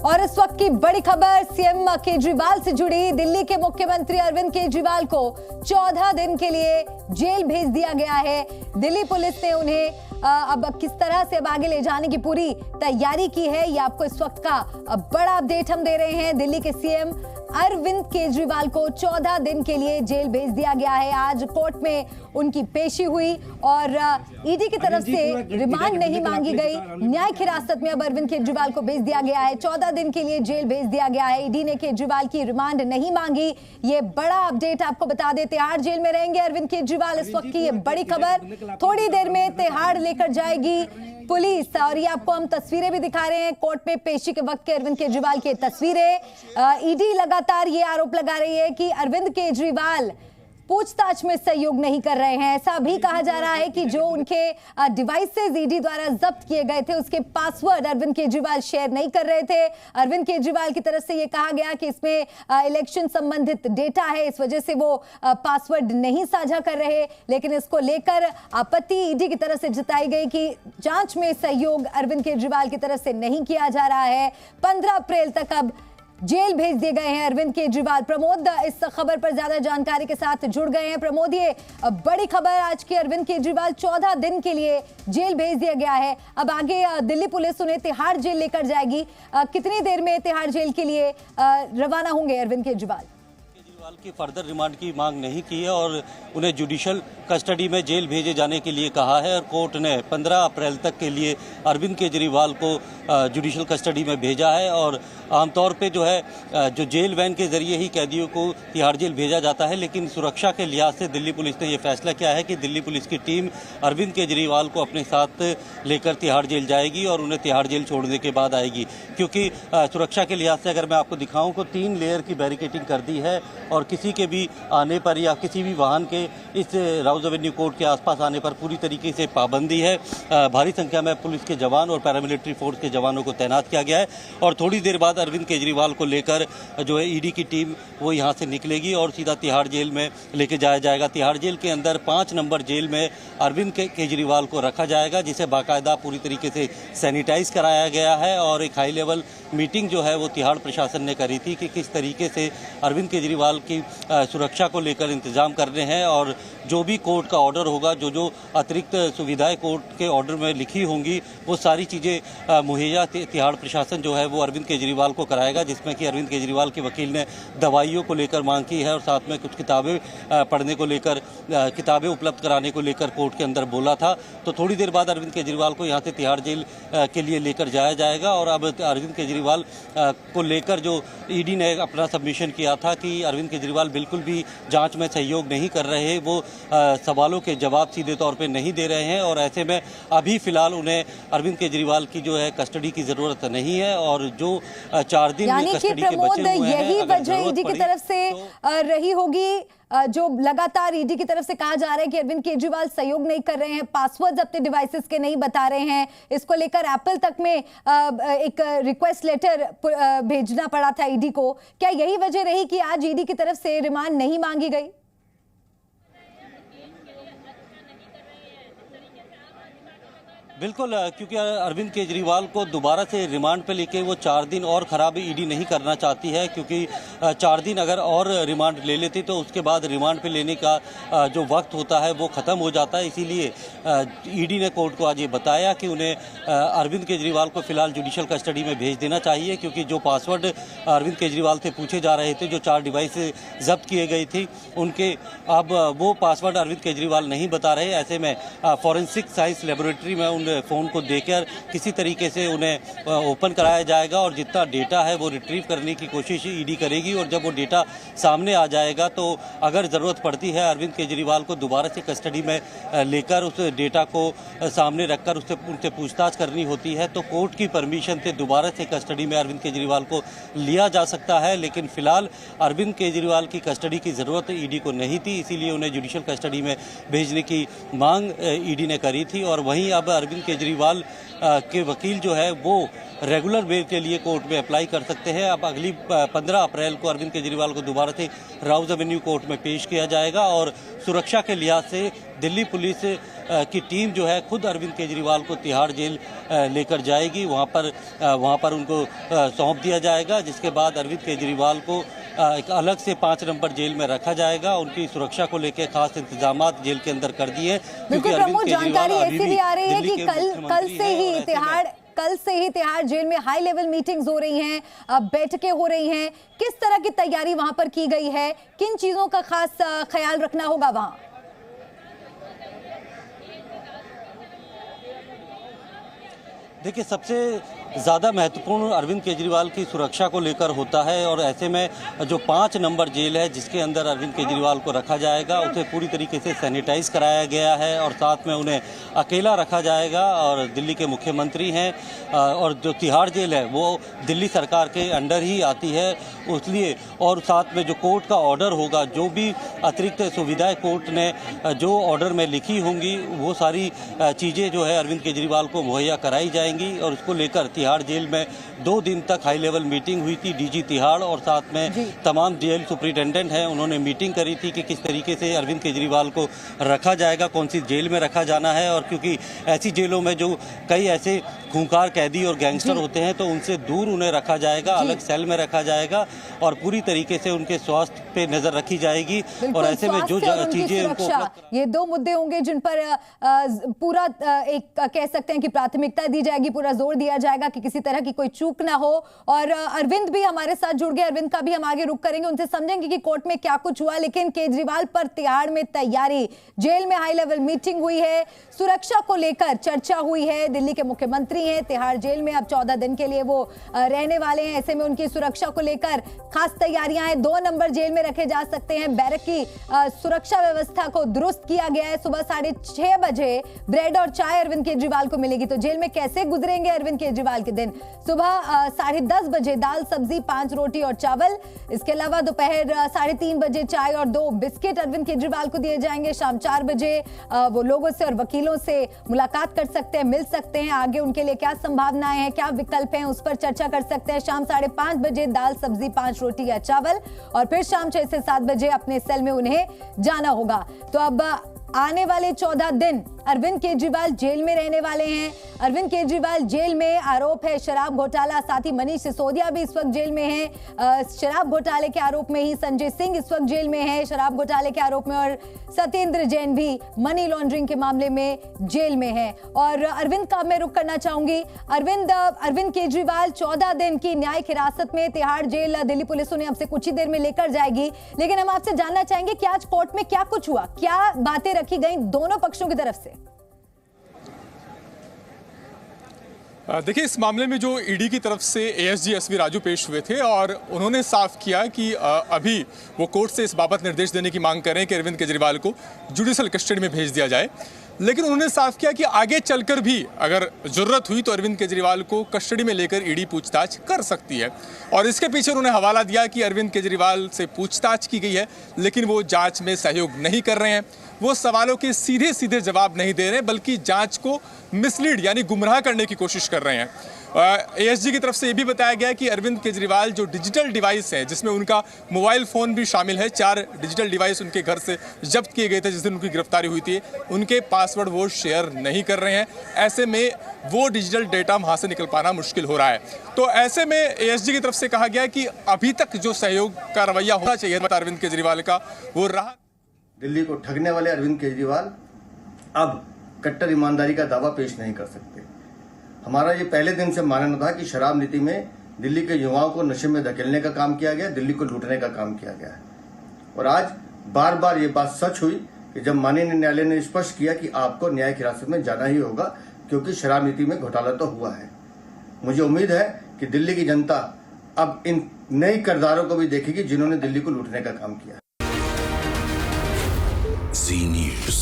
और इस वक्त की बड़ी खबर सीएम केजरीवाल से जुड़ी। दिल्ली के मुख्यमंत्री अरविंद केजरीवाल को 14 दिन के लिए जेल भेज दिया गया है। दिल्ली पुलिस ने उन्हें अब किस तरह से अब आगे ले जाने की पूरी तैयारी की है, ये आपको इस वक्त का बड़ा अपडेट हम दे रहे हैं। दिल्ली के सीएम अरविंद केजरीवाल को 14 दिन के लिए जेल भेज दिया गया है। आज कोर्ट में उनकी पेशी हुई और ईडी की तरफ से रिमांड नहीं मांगी गई। न्यायिक हिरासत में अब अरविंद केजरीवाल को भेज दिया गया है। 14 दिन के लिए जेल भेज दिया गया है। ईडी ने केजरीवाल की रिमांड नहीं मांगी। ये बड़ा अपडेट आपको बता दें, तिहाड़ जेल में रहेंगे अरविंद केजरीवाल। इस वक्त की ये बड़ी खबर, थोड़ी देर में तिहाड़ लेकर जाएगी पुलिस। और ये आपको हम तस्वीरें भी दिखा रहे हैं, कोर्ट में पेशी के वक्त के अरविंद केजरीवाल की तस्वीरें। ईडी लगातार ये आरोप लगा रही है कि अरविंद केजरीवाल पूछताछ में सहयोग नहीं कर रहे हैं। ऐसा भी कहा जा रहा है कि जो उनके डिवाइसेस ईडी द्वारा जब्त किए गए थे, उसके पासवर्ड अरविंद केजरीवाल शेयर नहीं कर रहे थे। अरविंद केजरीवाल की तरफ से यह कहा गया कि इसमें इलेक्शन संबंधित डेटा है, इस वजह से वो पासवर्ड नहीं साझा कर रहे। लेकिन इसको लेकर आपत्ति ईडी की तरफ से जताई गई कि जांच में सहयोग अरविंद केजरीवाल की तरफ से नहीं किया जा रहा है। 15 अप्रैल तक अब जेल भेज दिए गए हैं अरविंद केजरीवाल। प्रमोद इस खबर पर ज्यादा जानकारी के साथ जुड़ गए हैं। प्रमोद, ये बड़ी खबर आज की, अरविंद केजरीवाल 14 दिन के लिए जेल भेज दिया गया है। अब आगे दिल्ली पुलिस उन्हें तिहाड़ जेल लेकर जाएगी। कितनी देर में तिहाड़ जेल के लिए रवाना होंगे अरविंद केजरीवाल? केजरीवाल की फर्दर रिमांड की मांग नहीं की है और उन्हें जुडिशियल कस्टडी में जेल भेजे जाने के लिए कहा है। और कोर्ट ने 15 अप्रैल तक के लिए अरविंद केजरीवाल को जुडिशियल कस्टडी में भेजा है। और आमतौर पे जो है जो जेल वैन के जरिए ही कैदियों को तिहाड़ जेल भेजा जाता है, लेकिन सुरक्षा के लिहाज से दिल्ली पुलिस ने यह फैसला किया है कि दिल्ली पुलिस की टीम अरविंद केजरीवाल को अपने साथ लेकर तिहाड़ जेल जाएगी और उन्हें तिहाड़ जेल छोड़ने के बाद आएगी। क्योंकि सुरक्षा के लिहाज से अगर मैं आपको दिखाऊं तो 3 लेयर की बैरिकेडिंग कर दी है और किसी के भी आने पर या किसी भी वाहन के इस राउज एवेन्यू कोर्ट के आसपास आने पर पूरी तरीके से पाबंदी है। भारी संख्या में पुलिस के जवान और पैरामिलिट्री फोर्स के जवानों को तैनात किया गया है। और थोड़ी देर बाद अरविंद केजरीवाल को लेकर जो है ईडी की टीम वो यहाँ से निकलेगी और सीधा तिहाड़ जेल में लेके जाया जाएगा। तिहाड़ जेल के अंदर 5 नंबर जेल में अरविंद केजरीवाल को रखा जाएगा, जिसे बाकायदा पूरी तरीके से सैनिटाइज कराया गया है। और एक हाई लेवल मीटिंग जो है वो तिहाड़ प्रशासन ने करी थी कि किस तरीके से अरविंद केजरीवाल की सुरक्षा को लेकर इंतजाम करने हैं और जो भी कोर्ट का ऑर्डर होगा, जो अतिरिक्त सुविधाएं कोर्ट के ऑर्डर में लिखी होंगी, वो सारी चीज़ें मुहैया तिहाड़ प्रशासन जो है वो अरविंद केजरीवाल को कराएगा। जिसमें कि अरविंद केजरीवाल के वकील ने दवाइयों को लेकर मांग की है और साथ में कुछ किताबें पढ़ने को लेकर, किताबें उपलब्ध कराने को लेकर कोर्ट के अंदर बोला था। तो थोड़ी देर बाद अरविंद केजरीवाल को यहाँ से तिहाड़ जेल के लिए लेकर जाया जाएगा। और अब अरविंद केजरीवाल को लेकर जो ईडी ने अपना सबमिशन किया था कि अरविंद केजरीवाल बिल्कुल भी जांच में सहयोग नहीं कर रहे, वो सवालों के जवाब सीधे तौर पे नहीं दे रहे हैं और ऐसे में अभी फिलहाल उन्हें अरविंद केजरीवाल की जो है कस्टडी की जरूरत नहीं है। और जो 4 दिन कस्टडी के बचे हुए हैं, यही वजह ईडी की तरफ से रही होगी, जो लगातार ईडी की तरफ से कहा जा रहा है कि अरविंद केजरीवाल सहयोग नहीं कर रहे हैं, पासवर्ड्स अपने डिवाइसेस के नहीं बता रहे हैं। इसको लेकर एप्पल तक में एक रिक्वेस्ट लेटर भेजना पड़ा था ईडी को। क्या यही वजह रही कि आज ईडी की तरफ से रिमांड नहीं मांगी गई? बिल्कुल, क्योंकि अरविंद केजरीवाल को दोबारा से रिमांड पे लेके वो 4 दिन और ख़राब ईडी नहीं करना चाहती है। क्योंकि 4 दिन अगर और रिमांड ले लेती तो उसके बाद रिमांड पे लेने का जो वक्त होता है वो ख़त्म हो जाता है। इसीलिए ईडी ने कोर्ट को आज ये बताया कि उन्हें अरविंद केजरीवाल को फिलहाल जुडिशियल कस्टडी में भेज देना चाहिए। क्योंकि जो पासवर्ड अरविंद केजरीवाल से पूछे जा रहे थे, जो 4 डिवाइस जब्त किए गई थी, उनके अब वो पासवर्ड अरविंद केजरीवाल नहीं बता रहे। ऐसे में फॉरेंसिक साइंस लेबोरेटरी में उन फ़ोन को देकर किसी तरीके से उन्हें ओपन कराया जाएगा और जितना डेटा है वो रिट्रीव करने की कोशिश ईडी करेगी। और जब वो डेटा सामने आ जाएगा तो अगर ज़रूरत पड़ती है अरविंद केजरीवाल को दोबारा से कस्टडी में लेकर उस डेटा को सामने रखकर उनसे पूछताछ करनी होती है, तो कोर्ट की परमिशन से दोबारा से कस्टडी में अरविंद केजरीवाल को लिया जा सकता है। लेकिन फिलहाल अरविंद केजरीवाल की कस्टडी की ज़रूरत ईडी को नहीं थी, इसीलिए उन्हें जुडिशियल कस्टडी में भेजने की मांग ईडी ने करी थी। और वहीं अब अरविंद केजरीवाल के वकील जो है वो रेगुलर बेल के लिए कोर्ट में अप्लाई कर सकते हैं। अब अगली 15 अप्रैल को अरविंद केजरीवाल को दोबारा से राउज एवेन्यू कोर्ट में पेश किया जाएगा और सुरक्षा के लिहाज से दिल्ली पुलिस की टीम जो है खुद अरविंद केजरीवाल को तिहाड़ जेल लेकर जाएगी। वहाँ पर उनको सौंप दिया जाएगा, जिसके बाद अरविंद केजरीवाल को एक अलग से 5 नंबर जेल में रखा जाएगा। उनकी सुरक्षा को लेकर खास इंतजामात जेल के अंदर कर दिए। बिल्कुल प्रमुख जानकारी ऐसी भी आ रही है कि कल से ही तिहाड़ जेल में हाई लेवल मीटिंग्स हो रही हैं, बैठकें हो रही हैं। किस तरह की तैयारी वहां पर की गई है, किन चीजों का खास ख्याल रखना होगा वहां? देखिए, सबसे ज़्यादा महत्वपूर्ण अरविंद केजरीवाल की सुरक्षा को लेकर होता है और ऐसे में जो 5 नंबर जेल है जिसके अंदर अरविंद केजरीवाल को रखा जाएगा उसे पूरी तरीके से सैनिटाइज कराया गया है और साथ में उन्हें अकेला रखा जाएगा। और दिल्ली के मुख्यमंत्री हैं और जो तिहाड़ जेल है वो दिल्ली सरकार के अंडर ही आती है, इसलिए और साथ में जो कोर्ट का ऑर्डर होगा, जो भी अतिरिक्त सुविधाएं कोर्ट ने जो ऑर्डर में लिखी होंगी वो सारी चीज़ें जो है अरविंद केजरीवाल को मुहैया कराई जाएंगी। और उसको लेकर तिहाड़ जेल में 2 दिन तक हाई लेवल मीटिंग हुई थी। डीजी तिहाड़ और साथ में तमाम जेल सुपरिटेंडेंट हैं, उन्होंने मीटिंग करी थी कि किस तरीके से अरविंद केजरीवाल को रखा जाएगा, कौन सी जेल में रखा जाना है। और क्योंकि ऐसी जेलों में जो कई ऐसे खूंखार कैदी और गैंगस्टर होते हैं तो उनसे दूर उन्हें रखा जाएगा, अलग सेल में रखा जाएगा और पूरी तरीके से उनके स्वास्थ्य पे नजर रखी जाएगी। और ऐसे में जो चीजें उनको ये 2 मुद्दे होंगे जिन पर पूरा एक कह सकते हैं कि प्राथमिकता दी जाएगी, पूरा जोर दिया जाएगा कि किसी तरह की कोई चूक ना हो। और अरविंद भी हमारे साथ जुड़ गए, अरविंद का भी हम आगे रुक करेंगे, उनसे समझेंगे कि कोर्ट में क्या कुछ हुआ। लेकिन केजरीवाल पर तिहाड़ में तैयारी, जेल में हाई लेवल मीटिंग हुई है, सुरक्षा को लेकर चर्चा हुई है। दिल्ली के मुख्यमंत्री हैं, तिहाड़ जेल में अब 14 दिन के लिए वो रहने वाले हैं, ऐसे में उनकी सुरक्षा को लेकर खास तैयारियां हैं। 2 नंबर जेल में रखे जा सकते हैं। बैरक की सुरक्षा व्यवस्था को दुरुस्त किया गया है। सुबह 6:30 बजे ब्रेड और चाय अरविंद केजरीवाल को मिलेगी। तो जेल में कैसे गुजरेंगे अरविंद केजरीवाल के दिन? सुबह 10:30 बजे दाल सब्जी, 5 रोटी और चावल। इसके अलावा दोपहर 3:30 बजे चाय और 2 बिस्किट अरविंद केजरीवाल को दिए जाएंगे। शाम 4 बजे वो लोगों से और वकीलों से मुलाकात कर सकते हैं, मिल सकते हैं। आगे उनके लिए क्या संभावनाएं हैं, क्या विकल्प हैं, उस पर चर्चा कर सकते हैं। शाम 5:30 बजे दाल सब्जी, 5 रोटी या चावल और फिर शाम 6 से 7 बजे अपने सेल में उन्हें जाना होगा। तो अब आने वाले 14 दिन अरविंद केजरीवाल जेल में रहने वाले हैं। अरविंद केजरीवाल जेल में, आरोप है शराब घोटाला, साथ ही मनीष सिसोदिया भी इस वक्त जेल में है। शराब घोटाले के आरोप में ही संजय सिंह इस वक्त जेल में है, शराब घोटाले के आरोप में, और सत्येंद्र जैन भी मनी लॉन्ड्रिंग के मामले में जेल में है। और अरविंद का मैं रुख करना चाहूंगी। अरविंद केजरीवाल 14 दिन की न्यायिक हिरासत में तिहाड़ जेल दिल्ली पुलिस उन्हें अब से कुछ ही देर में लेकर जाएगी। लेकिन हम आपसे जानना चाहेंगे कि आज कोर्ट में क्या कुछ हुआ, क्या बातें रखी गई दोनों पक्षों की तरफ से? देखिए, इस मामले में जो ईडी की तरफ से एएसजी एसवी राजू पेश हुए थे और उन्होंने साफ किया कि अभी वो कोर्ट से इस बाबत निर्देश देने की मांग कर रहे हैं कि अरविंद केजरीवाल को जुडिशियल कस्टडी में भेज दिया जाए। लेकिन उन्होंने साफ किया कि आगे चलकर भी अगर जरूरत हुई तो अरविंद केजरीवाल को कस्टडी में लेकर ईडी पूछताछ कर सकती है। और इसके पीछे उन्होंने हवाला दिया कि अरविंद केजरीवाल से पूछताछ की गई है लेकिन वो जांच में सहयोग नहीं कर रहे हैं, वो सवालों के सीधे सीधे जवाब नहीं दे रहे बल्कि जांच को मिसलीड यानी गुमराह करने की कोशिश कर रहे हैं। एएसजी की तरफ से ये भी बताया गया कि अरविंद केजरीवाल जो डिजिटल डिवाइस है जिसमें उनका मोबाइल फ़ोन भी शामिल है, 4 डिजिटल डिवाइस उनके घर से जब्त किए गए थे जिस दिन उनकी गिरफ्तारी हुई थी, उनके पासवर्ड वो शेयर नहीं कर रहे हैं। ऐसे में वो डिजिटल डेटा वहाँ से निकल पाना मुश्किल हो रहा है। तो ऐसे में एएसजी की तरफ से कहा गया कि अभी तक जो सहयोग का रवैया होना चाहिए अरविंद केजरीवाल का वो रहा। दिल्ली को ठगने वाले अरविंद केजरीवाल अब कट्टर ईमानदारी का दावा पेश नहीं कर सकते। हमारा ये पहले दिन से मानना था कि शराब नीति में दिल्ली के युवाओं को नशे में धकेलने का काम किया गया, दिल्ली को लूटने का काम किया गया है। और आज बार बार ये बात सच हुई कि जब माननीय न्यायालय ने स्पष्ट किया कि आपको न्यायिक हिरासत में जाना ही होगा क्योंकि शराब नीति में घोटाला तो हुआ है। मुझे उम्मीद है कि दिल्ली की जनता अब इन नए किरदारों को भी देखेगी जिन्होंने दिल्ली को लूटने का काम किया। Zee News।